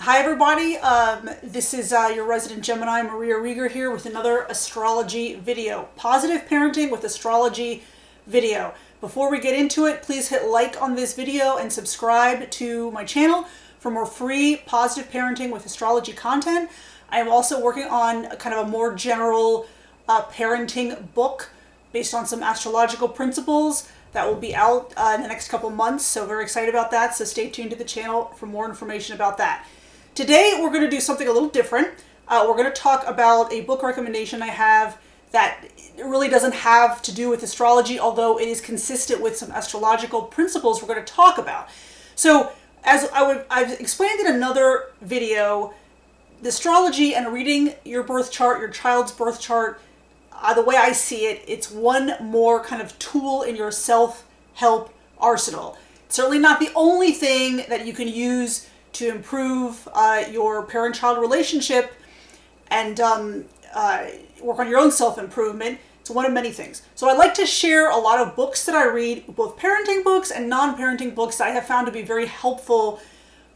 Hi everybody, this is your resident Gemini, Maria Rieger here with another astrology video. Positive parenting with astrology video. Before we get into it, please hit like on this video and subscribe to my channel for more free positive parenting with astrology content. I am also working on a kind of a more general parenting book based on some astrological principles that will be out in the next couple months, so very excited about that, so stay tuned to the channel for more information about that. Today we're going to do something a little different. We're going to talk about a book recommendation I have that really doesn't have to do with astrology, although it is consistent with some astrological principles we're going to talk about. So as I've explained in another video, the astrology and reading your birth chart, your child's birth chart, the way I see it, it's one more kind of tool in your self-help arsenal. It's certainly not the only thing that you can use to improve your parent-child relationship and work on your own self-improvement. It's one of many things. So I like to share a lot of books that I read, both parenting books and non-parenting books that I have found to be very helpful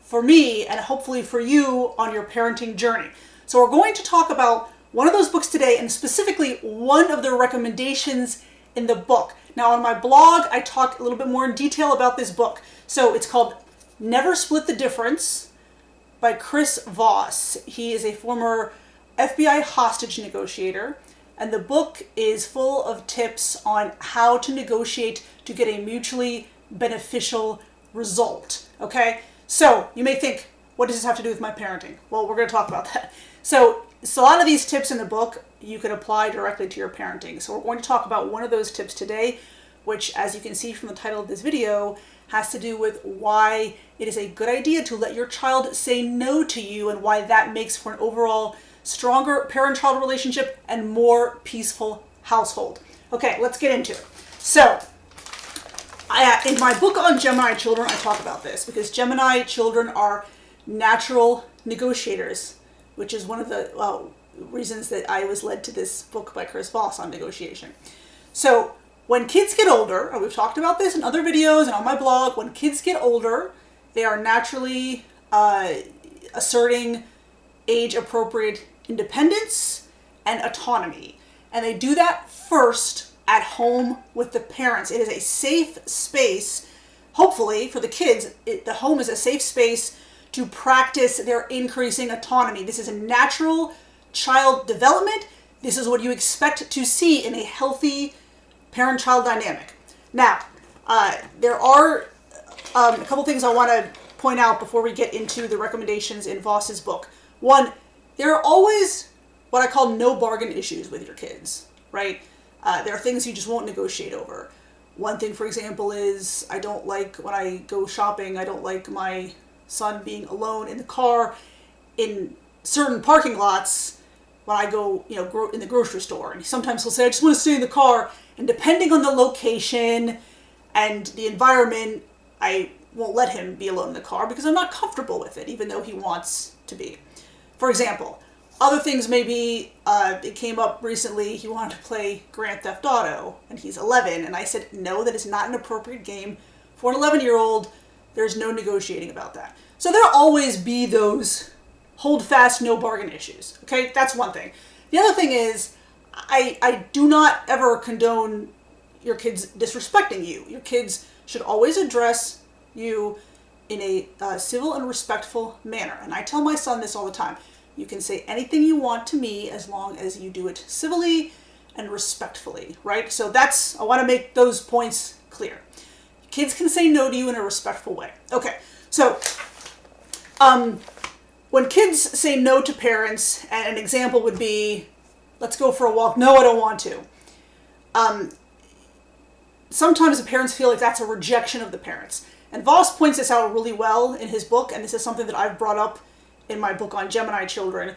for me and hopefully for you on your parenting journey. So we're going to talk about one of those books today, and specifically one of the recommendations in the book. Now on my blog, I talk a little bit more in detail about this book. So it's called Never Split the Difference by Chris Voss. He is a former FBI hostage negotiator, and the book is full of tips on how to negotiate to get a mutually beneficial result. Okay? So you may think, what does this have to do with my parenting? Well, we're going to talk about that. So a lot of these tips in the book you can apply directly to your parenting. So we're going to talk about one of those tips today, which, as you can see from the title of this video, has to do with why it is a good idea to let your child say no to you and why that makes for an overall stronger parent-child relationship and more peaceful household. Okay, let's get into it. So, in my book on Gemini children, I talk about this because Gemini children are natural negotiators, which is one of the reasons that I was led to this book by Chris Voss on negotiation. So when kids get older, and we've talked about this in other videos and on my blog, when kids get older, they are naturally asserting age-appropriate independence and autonomy. And they do that first at home with the parents. It is a safe space, hopefully, for the kids. The home is a safe space to practice their increasing autonomy. This is a natural child development. This is what you expect to see in a healthy parent-child dynamic. Now, there are a couple things I want to point out before we get into the recommendations in Voss's book. One, there are always what I call no bargain issues with your kids, right? There are things you just won't negotiate over. One thing, for example, is I don't like when I go shopping, I don't like my son being alone in the car in certain parking lots when I go, in the grocery store. And sometimes he'll say, I just want to stay in the car. And depending on the location and the environment, I won't let him be alone in the car because I'm not comfortable with it, even though he wants to be. For example, other things maybe, it came up recently, he wanted to play Grand Theft Auto, and he's 11, and I said, no, that is not an appropriate game for an 11-year-old. There's no negotiating about that. So there'll always be those hold fast, no bargain issues. Okay, that's one thing. The other thing is, I do not ever condone your kids disrespecting you. Your kids should always address you in a civil and respectful manner. And I tell my son this all the time. You can say anything you want to me as long as you do it civilly and respectfully, right? So I want to make those points clear. Kids can say no to you in a respectful way. Okay, so when kids say no to parents, and an example would be, let's go for a walk. No, I don't want to. Sometimes the parents feel like that's a rejection of the parents. And Voss points this out really well in his book, and this is something that I've brought up in my book on Gemini children.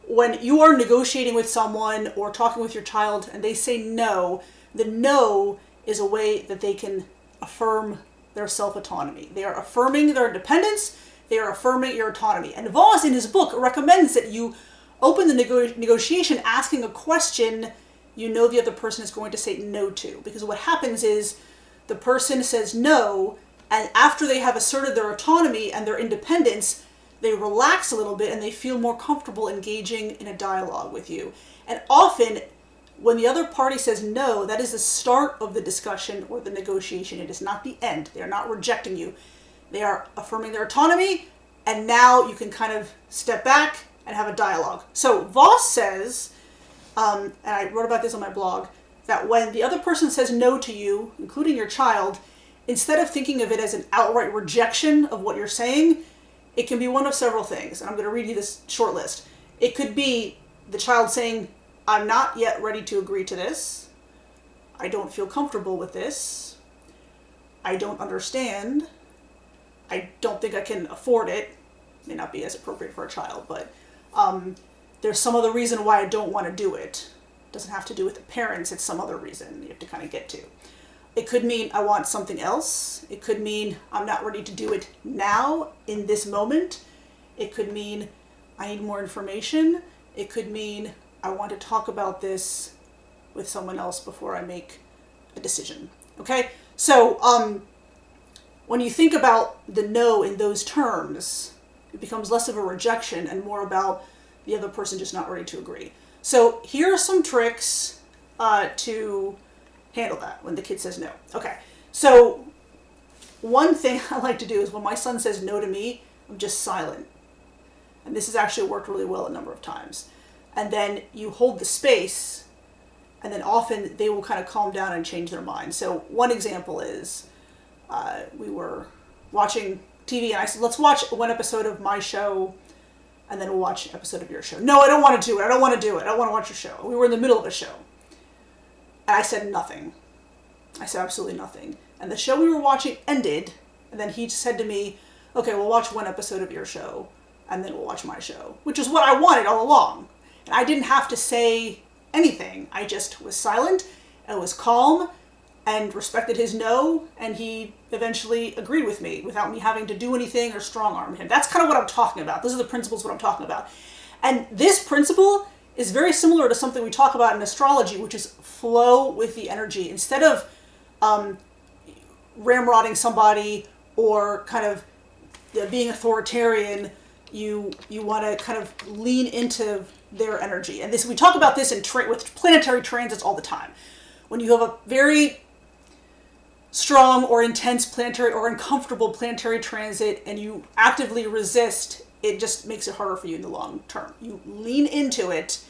When you are negotiating with someone or talking with your child and they say no, the no is a way that they can affirm their self-autonomy. They are affirming their independence. They are affirming your autonomy. And Voss, in his book, recommends that you open the negotiation asking a question you know the other person is going to say no to. Because what happens is the person says no, and after they have asserted their autonomy and their independence, they relax a little bit and they feel more comfortable engaging in a dialogue with you. And often, when the other party says no, that is the start of the discussion or the negotiation. It is not the end. They are not rejecting you. They are affirming their autonomy, and now you can kind of step back and have a dialogue. So Voss says, and I wrote about this on my blog, that when the other person says no to you, including your child, instead of thinking of it as an outright rejection of what you're saying, it can be one of several things. And I'm going to read you this short list. It could be the child saying, I'm not yet ready to agree to this. I don't feel comfortable with this. I don't understand. I don't think I can afford it. May not be as appropriate for a child, but there's some other reason why I don't want to do it. It doesn't have to do with the parents. It's some other reason you have to kind of get to. It could mean I want something else. It could mean I'm not ready to do it now in this moment. It could mean I need more information. It could mean I want to talk about this with someone else before I make a decision. Okay? So when you think about the no in those terms, it becomes less of a rejection and more about the other person just not ready to agree. So here are some tricks to handle that when the kid says no. Okay, so one thing I like to do is when my son says no to me, I'm just silent. And this has actually worked really well a number of times. And then you hold the space, and then often they will kind of calm down and change their mind. So one example is we were watching TV, and I said, let's watch one episode of my show, and then we'll watch an episode of your show. No, I don't want to do it. I don't want to do it. I don't want to watch your show. We were in the middle of a show. And I said nothing. I said absolutely nothing. And the show we were watching ended, and then he said to me, okay, we'll watch one episode of your show, and then we'll watch my show, which is what I wanted all along. And I didn't have to say anything. I just was silent and was calm and respected his no, and he eventually agreed with me without me having to do anything or strong arm him. That's kind of what I'm talking about. Those are the principles what I'm talking about. And this principle is very similar to something we talk about in astrology, which is flow with the energy. Instead of ramrodding somebody or kind of being authoritarian, you want to kind of lean into their energy. And this, we talk about this with planetary transits all the time. When you have a very strong or intense planetary or uncomfortable planetary transit and you actively resist, it just makes it harder for you in the long term. You lean into it,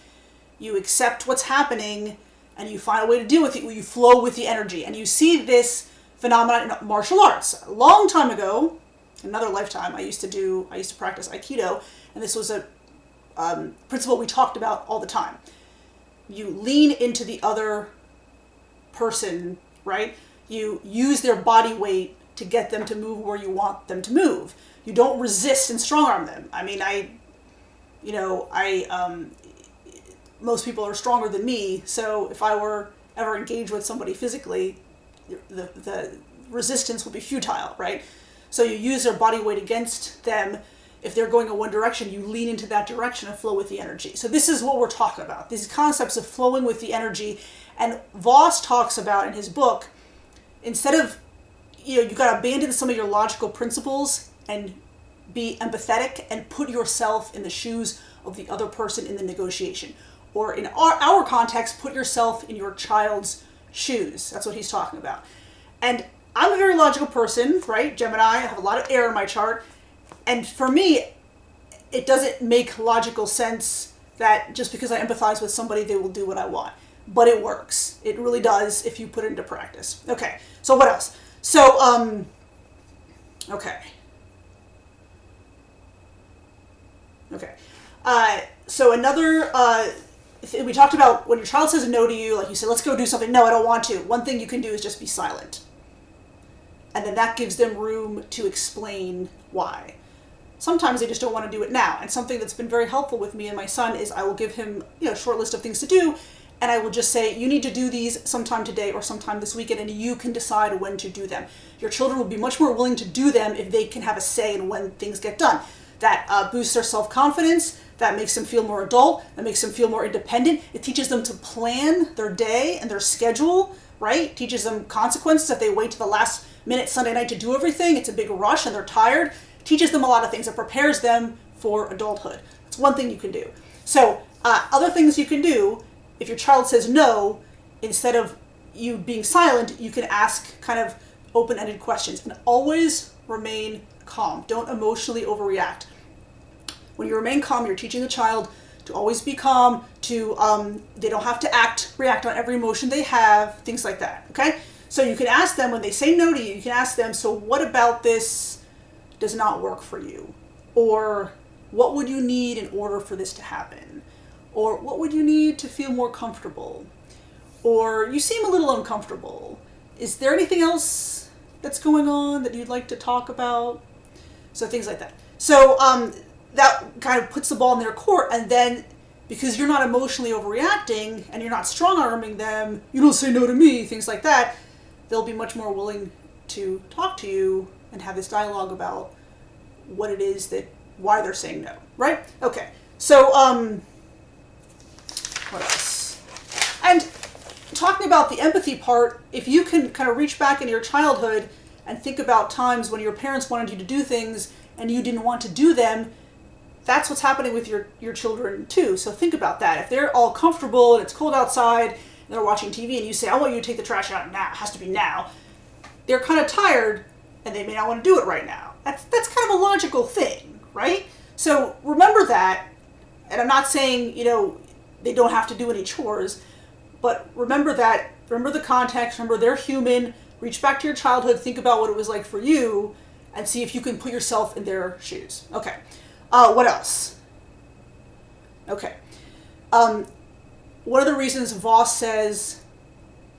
you accept what's happening, and you find a way to deal with it. You flow with the energy. And you see this phenomenon in martial arts. A long time ago, another lifetime, I used to practice Aikido, and this was a principle we talked about all the time. You lean into the other person, right? You use their body weight to get them to move where you want them to move. You don't resist and strong arm them. I mean, most people are stronger than me, so if I were ever engaged with somebody physically, the resistance would be futile, right? So you use their body weight against them. If they're going in one direction, you lean into that direction and flow with the energy. So this is what we're talking about, these concepts of flowing with the energy. And Voss talks about in his book, instead of, you've got to abandon some of your logical principles and be empathetic and put yourself in the shoes of the other person in the negotiation. Or in our context, put yourself in your child's shoes. That's what he's talking about. And I'm a very logical person, right? Gemini, I have a lot of air in my chart. And for me, it doesn't make logical sense that just because I empathize with somebody, they will do what I want. But it works. It really does if you put it into practice. Okay, so what else? So, okay. So another, we talked about when your child says no to you, like you said, let's go do something. No, I don't want to. One thing you can do is just be silent. And then that gives them room to explain why. Sometimes they just don't want to do it now. And something that's been very helpful with me and my son is I will give him, a short list of things to do, and I will just say, you need to do these sometime today or sometime this weekend, and you can decide when to do them. Your children will be much more willing to do them if they can have a say in when things get done. That boosts their self-confidence, that makes them feel more adult, that makes them feel more independent. It teaches them to plan their day and their schedule, right? It teaches them consequences if they wait to the last minute Sunday night to do everything. It's a big rush and they're tired. teaches them a lot of things. It prepares them for adulthood. That's one thing you can do. So other things you can do, if your child says no, instead of you being silent, you can ask kind of open-ended questions, and always remain calm. Don't emotionally overreact. When you remain calm, you're teaching the child to always be calm, to they don't have to react on every emotion they have, things like that, okay? So you can ask them, when they say no to you, you can ask them, so what about this does not work for you? Or what would you need in order for this to happen? Or what would you need to feel more comfortable? Or you seem a little uncomfortable. Is there anything else that's going on that you'd like to talk about? So things like that. So that kind of puts the ball in their court, and then because you're not emotionally overreacting and you're not strong-arming them, you don't say no to me, things like that, they'll be much more willing to talk to you and have this dialogue about what it is why they're saying no, right? Okay, so what else? And talking about the empathy part, if you can kind of reach back into your childhood and think about times when your parents wanted you to do things and you didn't want to do them, that's what's happening with your children too. So think about that. If they're all comfortable and it's cold outside and they're watching TV and you say, I want you to take the trash out now, it has to be now, they're kind of tired and they may not want to do it right now. That's kind of a logical thing, right? So remember that, and I'm not saying, they don't have to do any chores, but remember that, remember the context, remember they're human, reach back to your childhood, think about what it was like for you, and see if you can put yourself in their shoes. Okay. What else? Okay. One of the reasons Voss says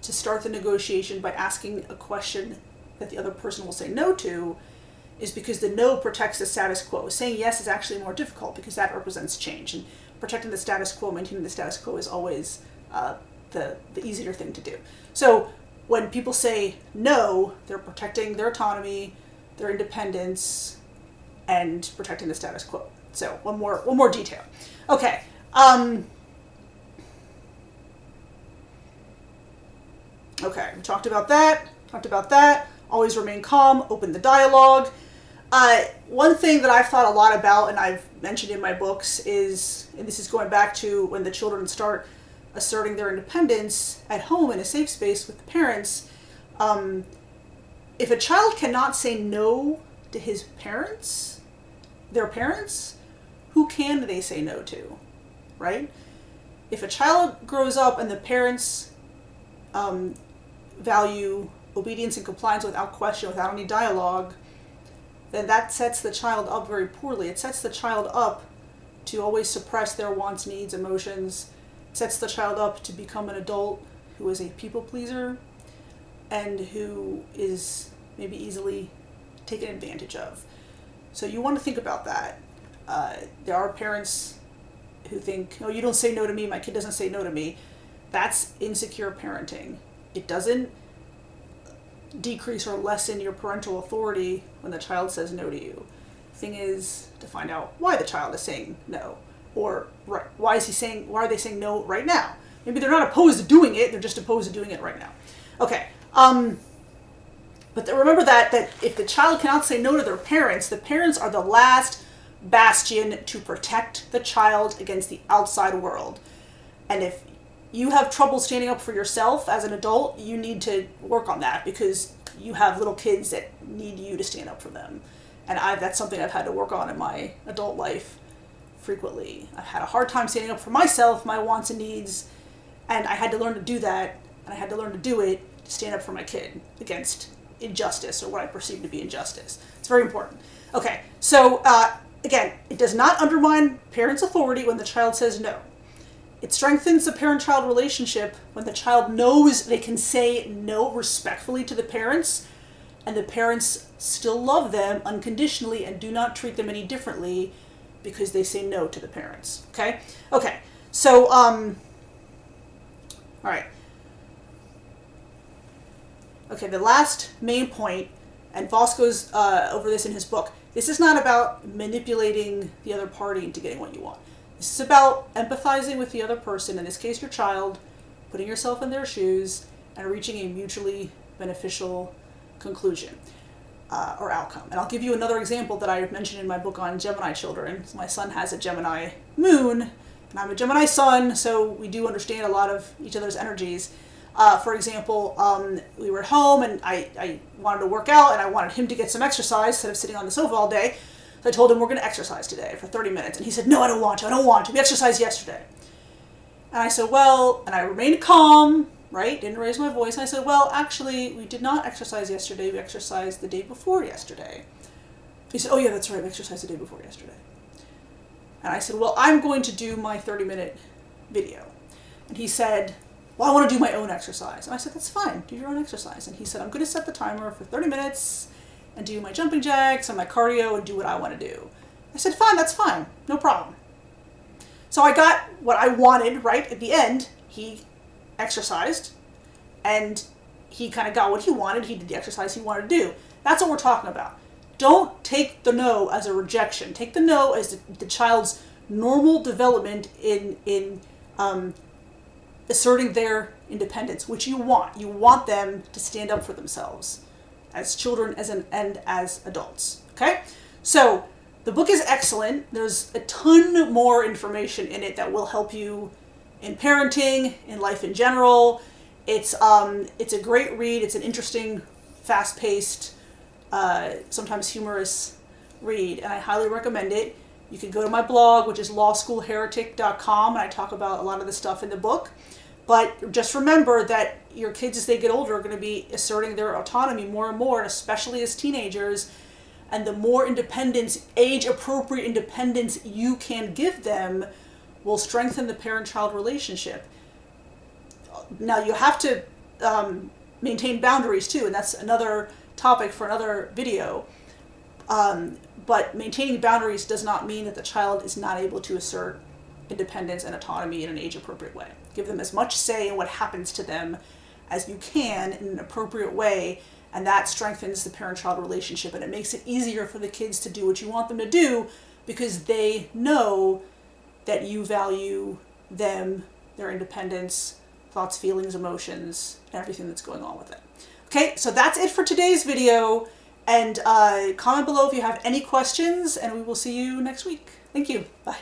to start the negotiation by asking a question that the other person will say no to is because the no protects the status quo. Saying yes is actually more difficult because that represents change. And protecting the status quo, maintaining the status quo is always the easier thing to do. So when people say no, they're protecting their autonomy, their independence, and protecting the status quo. So one more detail. Okay. Okay, we talked about that. Always remain calm, open the dialogue. One thing that I've thought a lot about, and I've mentioned in my books, is, and this is going back to when the children start asserting their independence at home in a safe space with the parents, if a child cannot say no to his parents, their parents, who can they say no to, right? If a child grows up and the parents value obedience and compliance without question, without any dialogue, then that sets the child up very poorly. It sets the child up to always suppress their wants, needs, emotions. It sets the child up to become an adult who is a people pleaser and who is maybe easily taken advantage of. So you want to think about that. There are parents who think, oh, you don't say no to me, my kid doesn't say no to me. That's insecure parenting. It doesn't decrease or lessen your parental authority when the child says no to you. The thing is to find out why the child is saying no, or why are they saying no right now? Maybe they're not opposed to doing it, they're just opposed to doing it right now. Okay, but remember that if the child cannot say no to their parents, the parents are the last bastion to protect the child against the outside world. And if you have trouble standing up for yourself as an adult, you need to work on that because you have little kids that need you to stand up for them. And that's something I've had to work on in my adult life frequently. I've had a hard time standing up for myself, my wants and needs, and I had to learn to do that, and I had to learn to do it to stand up for my kid against injustice or what I perceive to be injustice. It's very important. Okay, so again, it does not undermine parents' authority when the child says no. It strengthens the parent-child relationship when the child knows they can say no respectfully to the parents, and the parents still love them unconditionally and do not treat them any differently because they say no to the parents. Okay? Okay. So, all right. Okay, the last main point, and Voss goes over this in his book, this is not about manipulating the other party into getting what you want. This is about empathizing with the other person, in this case your child, putting yourself in their shoes, and reaching a mutually beneficial conclusion. or outcome. And I'll give you another example that I mentioned in my book on Gemini children. So my son has a Gemini moon, and I'm a Gemini sun, so we do understand a lot of each other's energies. For example, we were at home, and I wanted to work out, and I wanted him to get some exercise instead of sitting on the sofa all day. So I told him, we're going to exercise today for 30 minutes. And he said, no, I don't want to. We exercised yesterday. And I said, well, and I remained calm, right? Didn't raise my voice. And I said, well, actually, we did not exercise yesterday. We exercised the day before yesterday. He said, oh, yeah, that's right. We exercised the day before yesterday. And I said, well, I'm going to do my 30-minute video. And he said, well, I want to do my own exercise. And I said, that's fine. Do your own exercise. And he said, I'm going to set the timer for 30 minutes and do my jumping jacks and my cardio and do what I want to do. I said, fine, that's fine. No problem. So I got what I wanted, right? At the end, he exercised, and he kind of got what he wanted. He did the exercise he wanted to do. That's what we're talking about. Don't take the no as a rejection. Take the no as the child's normal development in asserting their independence, which you want. You want them to stand up for themselves as children and as adults. Okay? So the book is excellent. There's a ton more information in it that will help you in parenting, in life in general. It's a great read. It's an interesting, fast-paced, sometimes humorous read, and I highly recommend it. You can go to my blog, which is lawschoolheretic.com, and I talk about a lot of the stuff in the book. But just remember that your kids, as they get older, are going to be asserting their autonomy more and more, and especially as teenagers. And the more independence, age-appropriate independence you can give them will strengthen the parent-child relationship. Now, you have to maintain boundaries, too, and that's another topic for another video. But maintaining boundaries does not mean that the child is not able to assert independence and autonomy in an age-appropriate way. Give them as much say in what happens to them as you can in an appropriate way, and that strengthens the parent-child relationship, and it makes it easier for the kids to do what you want them to do because they know that you value them, their independence, thoughts, feelings, emotions, and everything that's going on with it. Okay, so that's it for today's video, and comment below if you have any questions, and we will see you next week. Thank you. Bye.